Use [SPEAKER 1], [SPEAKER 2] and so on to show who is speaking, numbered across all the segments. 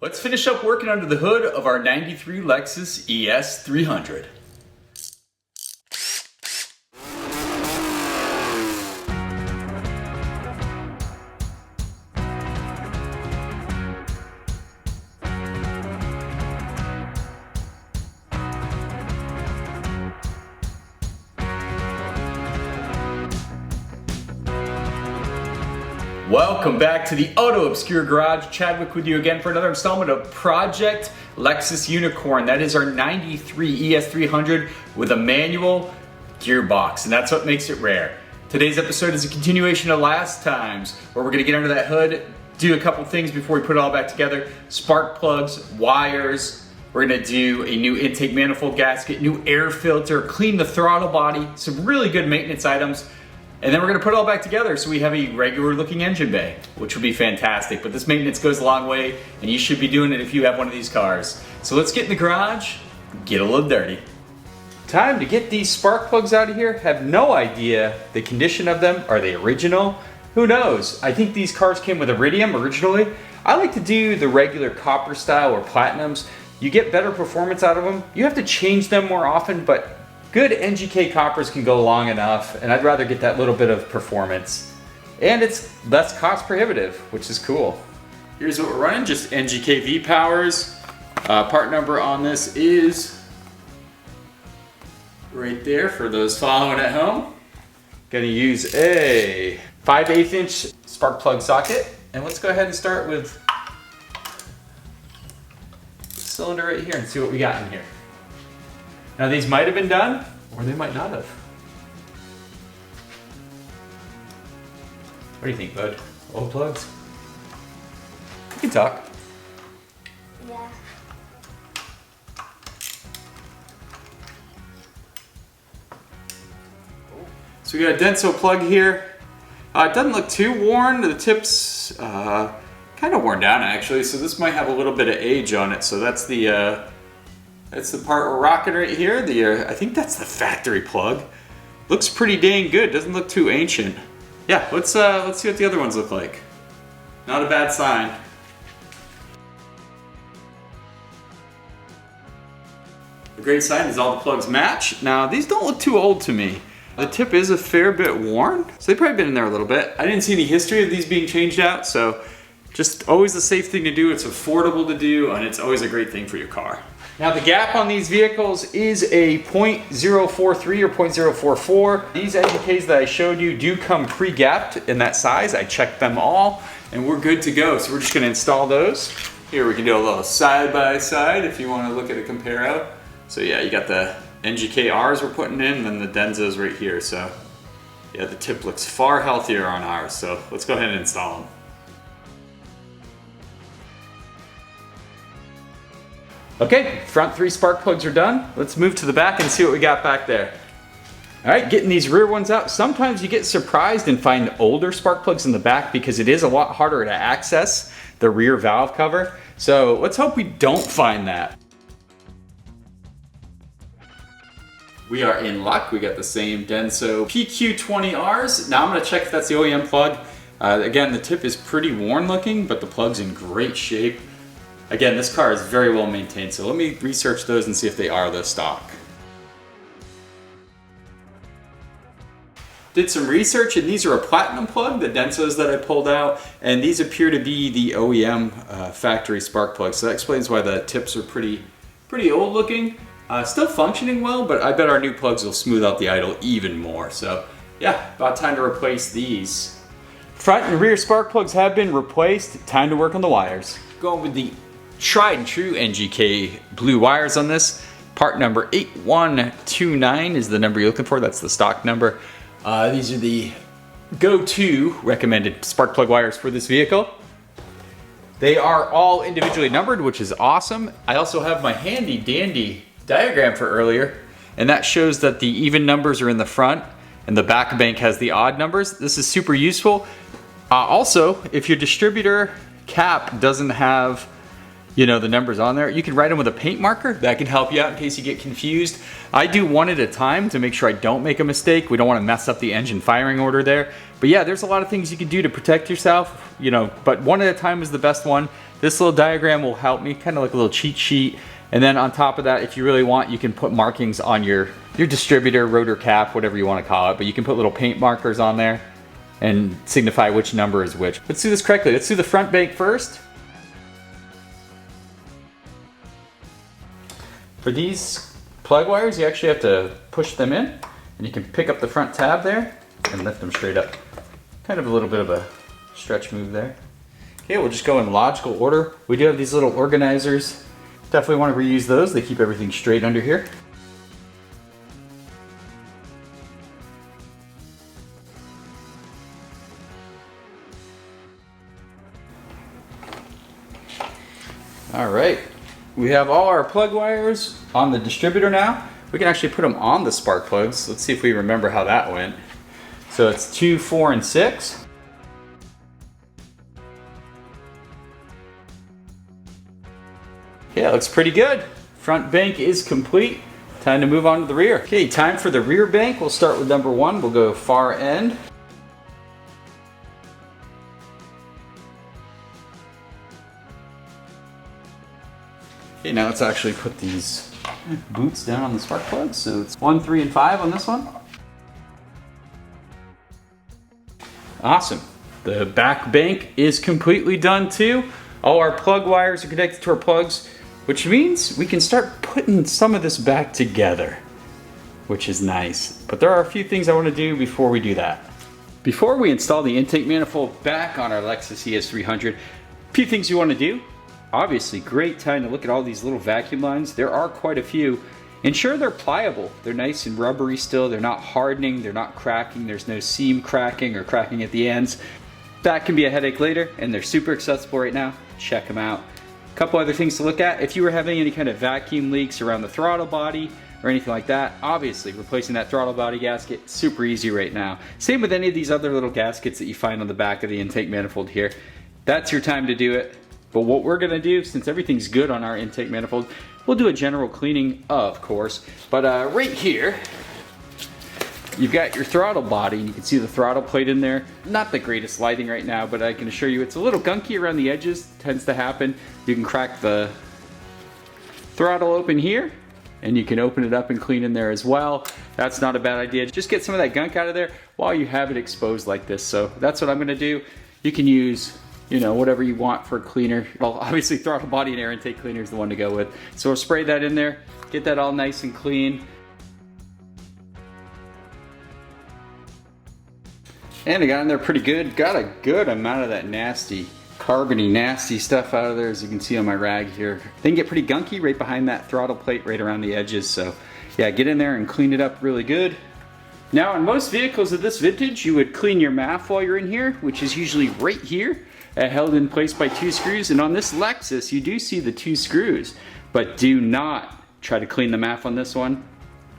[SPEAKER 1] Let's finish up working under the hood of our 93 Lexus ES300. Welcome back to the Auto Obscure Garage. Chadwick with you again for another installment of Project Lexus Unicorn. That is our 93 ES300 with a manual gearbox, and that's what makes it rare. Today's episode is a continuation of last time's, where we're gonna get under that hood, do a couple things before we put it all back together. Spark plugs, wires. We're gonna do a new intake manifold gasket, new air filter, clean the throttle body, some really good maintenance items. And then we're gonna put it all back together so we have a regular looking engine bay, which would be fantastic. But this maintenance goes a long way, and you should be doing it if you have one of these cars. So let's get in the garage, get a little dirty. Time to get these spark plugs out of here. Have no idea the condition of them. Are they original? Who knows? I think these cars came with iridium originally. I like to do the regular copper style or platinums. You get better performance out of them. You have to change them more often, but good NGK coppers can go long enough, and I'd rather get that little bit of performance. And it's less cost prohibitive, which is cool. Here's what we're running, just NGK V-Powers. Part number on this is right there for those following at home. Gonna use a 5/8 inch spark plug socket. And let's go ahead and start with the cylinder right here and see what we got in here. Now these might have been done, or they might not have. What do you think, bud? Old plugs? You can talk.
[SPEAKER 2] Yeah.
[SPEAKER 1] So we got a Denso plug here. It doesn't look too worn. The tip's kind of worn down actually, so this might have a little bit of age on it. So that's the part we're rocking right here. I think that's the factory plug. Looks pretty dang good. Doesn't look too ancient. Yeah, let's see what the other ones look like. Not a bad sign. The great sign is all the plugs match. Now these don't look too old to me. The tip is a fair bit worn, so they've probably been in there a little bit. I didn't see any history of these being changed out, so just always the safe thing to do. It's affordable to do, and it's always a great thing for your car. Now the gap on these vehicles is a .043 or .044. These NGKs that I showed you do come pre-gapped in that size. I checked them all and we're good to go. So we're just gonna install those. Here we can do a little side by side if you wanna look at a compare out. So yeah, you got the NGK-Rs we're putting in and then the Denzos right here. So yeah, the tip looks far healthier on ours. So let's go ahead and install them. Okay, front 3 spark plugs are done. Let's move to the back and see what we got back there. All right, getting these rear ones out. Sometimes you get surprised and find older spark plugs in the back because it is a lot harder to access the rear valve cover. So let's hope we don't find that. We are in luck. We got the same Denso PQ20Rs. Now I'm gonna check if that's the OEM plug. Again, the tip is pretty worn looking, but the plug's in great shape. Again, this car is very well maintained, so let me research those and see if they are the stock. Did some research, and these are a platinum plug, the Densos that I pulled out, and these appear to be the OEM factory spark plugs. So that explains why the tips are pretty old looking. Still functioning well, but I bet our new plugs will smooth out the idle even more. So yeah, about time to replace these. Front and rear spark plugs have been replaced. Time to work on the wires. Going with the tried and true NGK blue wires on this. Part number 8129 is the number you're looking for. That's the stock number. These are the go-to recommended spark plug wires for this vehicle. They are all individually numbered, which is awesome. I also have my handy dandy diagram for earlier, and that shows that the even numbers are in the front and the back bank has the odd numbers. This is super useful. Also, if your distributor cap doesn't have the numbers on there, you can write them with a paint marker. That can help you out in case you get confused. I do one at a time to make sure I don't make a mistake. We don't want to mess up the engine firing order there. But yeah, there's a lot of things you can do to protect yourself, but one at a time is the best one. This little diagram will help me, kind of like a little cheat sheet. And then on top of that, if you really want, you can put markings on your distributor, rotor cap, whatever you want to call it. But you can put little paint markers on there and signify which number is which. Let's do this correctly. Let's do the front bank first. For these plug wires, you actually have to push them in, and you can pick up the front tab there and lift them straight up. Kind of a little bit of a stretch move there. Okay, we'll just go in logical order. We do have these little organizers. Definitely want to reuse those. They keep everything straight under here. All right, we have all our plug wires on the distributor now. We can actually put them on the spark plugs. Let's see if we remember how that went. So it's 2, 4, and 6. Yeah, looks pretty good. Front bank is complete. Time to move on to the rear. Okay, time for the rear bank. We'll start with number 1. We'll go far end. Okay, now let's actually put these boots down on the spark plugs. So it's 1, 3, and 5 on this one. Awesome. The back bank is completely done too. All our plug wires are connected to our plugs, which means we can start putting some of this back together, which is nice. But there are a few things I want to do before we do that. Before we install the intake manifold back on our Lexus ES300, a few things you want to do. Obviously, great time to look at all these little vacuum lines. There are quite a few. Ensure they're pliable. They're nice and rubbery still. They're not hardening. They're not cracking. There's no seam cracking or cracking at the ends. That can be a headache later, and they're super accessible right now. Check them out. A couple other things to look at. If you were having any kind of vacuum leaks around the throttle body or anything like that, obviously replacing that throttle body gasket, super easy right now. Same with any of these other little gaskets that you find on the back of the intake manifold here. That's your time to do it. But what we're gonna do, since everything's good on our intake manifold, we'll do a general cleaning, of course. But right here, you've got your throttle body. You can see the throttle plate in there. Not the greatest lighting right now, but I can assure you it's a little gunky around the edges. Tends to happen. You can crack the throttle open here, and you can open it up and clean in there as well. That's not a bad idea. Just get some of that gunk out of there while you have it exposed like this. So that's what I'm gonna do. You can use, you know, whatever you want for a cleaner. Well, obviously throttle body and air intake cleaner is the one to go with. So we'll spray that in there, get that all nice and clean. And I got in there pretty good. Got a good amount of that nasty, carbony, nasty stuff out of there, as you can see on my rag here. They can get pretty gunky right behind that throttle plate, right around the edges. So yeah, get in there and clean it up really good. Now, on most vehicles of this vintage, you would clean your MAF while you're in here, which is usually right here, held in place by 2 screws. And on this Lexus, you do see the 2 screws, but do not try to clean the MAF on this one.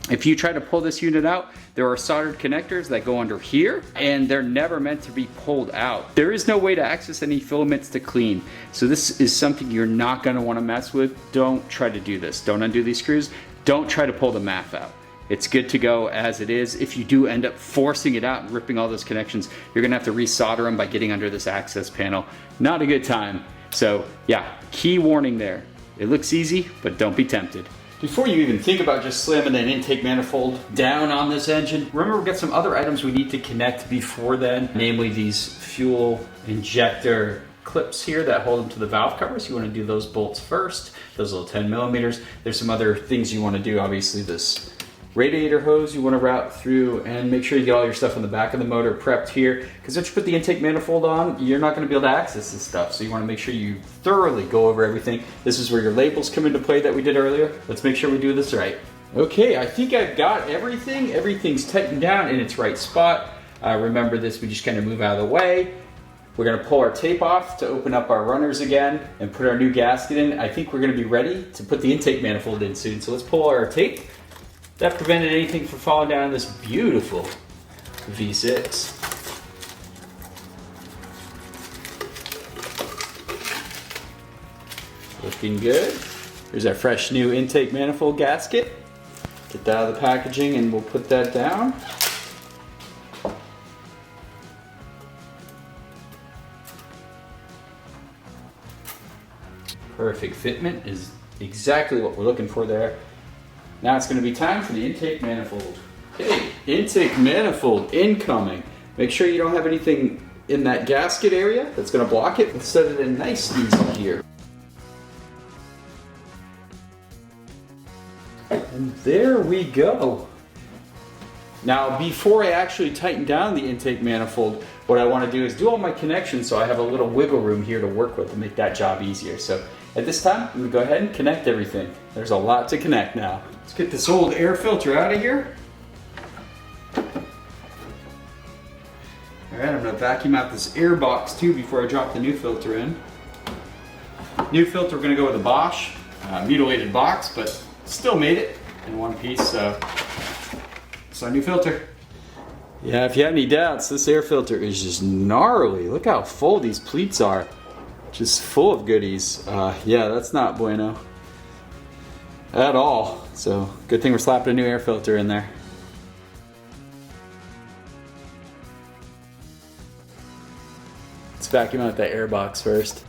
[SPEAKER 1] If you try to pull this unit out, there are soldered connectors that go under here, and they're never meant to be pulled out. There is no way to access any filaments to clean. So this is something you're not gonna wanna mess with. Don't try to do this. Don't undo these screws. Don't try to pull the MAF out. It's good to go as it is. If you do end up forcing it out and ripping all those connections, you're gonna have to resolder them by getting under this access panel. Not a good time. So yeah, key warning there. It looks easy, but don't be tempted. Before you even think about just slamming an intake manifold down on this engine, remember we've got some other items we need to connect before then, namely these fuel injector clips here that hold them to the valve covers. You want to do those bolts first, those little 10 millimeters. There's some other things you want to do. Obviously this radiator hose you want to route through, and make sure you get all your stuff on the back of the motor prepped here, because once you put the intake manifold on, you're not going to be able to access this stuff. So you want to make sure you thoroughly go over everything. This is where your labels come into play that we did earlier. Let's make sure we do this right. Okay, I think I've got everything. Everything's tightened down in its right spot. Remember this, we just kind of move out of the way. We're going to pull our tape off to open up our runners again and put our new gasket in. I think we're going to be ready to put the intake manifold in soon. So let's pull our tape. That prevented anything from falling down this beautiful V6. Looking good. Here's our fresh new intake manifold gasket. Get that out of the packaging and we'll put that down. Perfect fitment is exactly what we're looking for there. Now it's going to be time for the intake manifold. Okay, intake manifold incoming. Make sure you don't have anything in that gasket area that's going to block it. Let's set it in nice and easy here. And there we go. Now, before I actually tighten down the intake manifold, what I want to do is do all my connections so I have a little wiggle room here to work with to make that job easier. So at this time, I'm going to go ahead and connect everything. There's a lot to connect now. Let's get this old air filter out of here. Alright, I'm going to vacuum out this air box too before I drop the new filter in. New filter, we're going to go with a Bosch mutilated box, but still made it in one piece, so it's our new filter. Yeah, if you have any doubts, this air filter is just gnarly. Look how full these pleats are. Just full of goodies. Yeah, that's not bueno at all. So good thing we're slapping a new air filter in there. Let's vacuum out that air box first.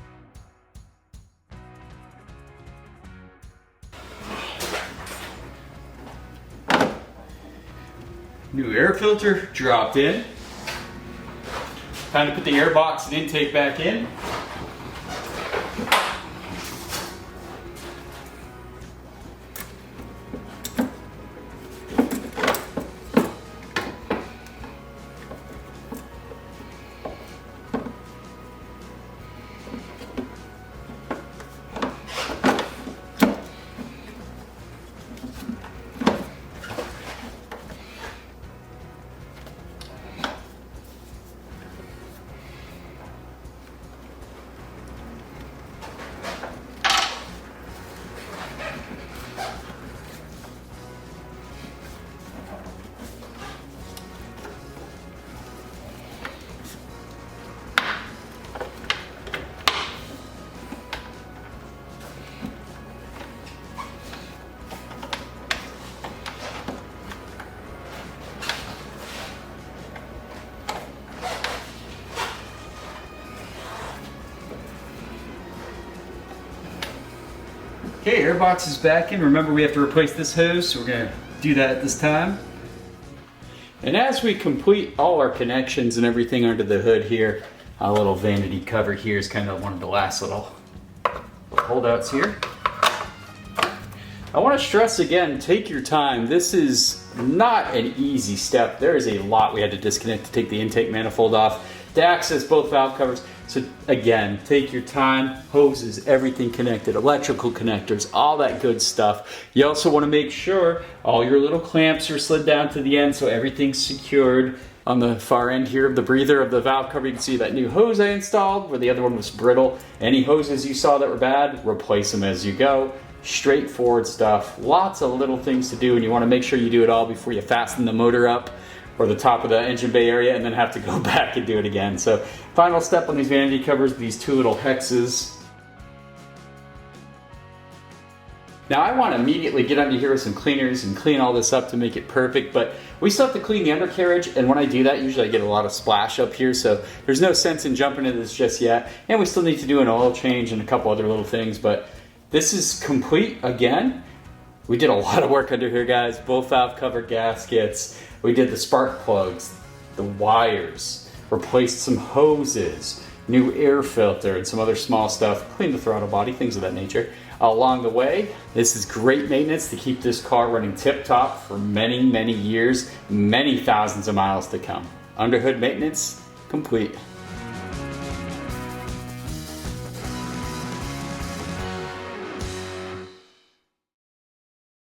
[SPEAKER 1] New air filter dropped in. Time to put the air box and intake back in. Okay, airbox is back in. Remember, we have to replace this hose, so we're going to do that at this time. And as we complete all our connections and everything under the hood here, a little vanity cover here is kind of one of the last little holdouts here. I want to stress again, take your time. This is not an easy step. There is a lot we had to disconnect to take the intake manifold off to access both valve covers. So again, take your time, hoses, everything connected, electrical connectors, all that good stuff. You also want to make sure all your little clamps are slid down to the end so everything's secured. On the far end here of the breather of the valve cover, you can see that new hose I installed where the other one was brittle. Any hoses you saw that were bad, replace them as you go. Straightforward stuff. Lots of little things to do, and you want to make sure you do it all before you fasten the motor up or the top of the engine bay area and then have to go back and do it again. So final step on these vanity covers, these two little hexes. Now I want to immediately get under here with some cleaners and clean all this up to make it perfect, but we still have to clean the undercarriage, and when I do that, usually I get a lot of splash up here, so there's no sense in jumping into this just yet. And we still need to do an oil change and a couple other little things, but this is complete again. We did a lot of work under here, guys. Both valve cover gaskets. We did the spark plugs, the wires, replaced some hoses, new air filter, and some other small stuff. Cleaned the throttle body, things of that nature. Along the way, this is great maintenance to keep this car running tip-top for many, many years, many thousands of miles to come. Underhood maintenance complete.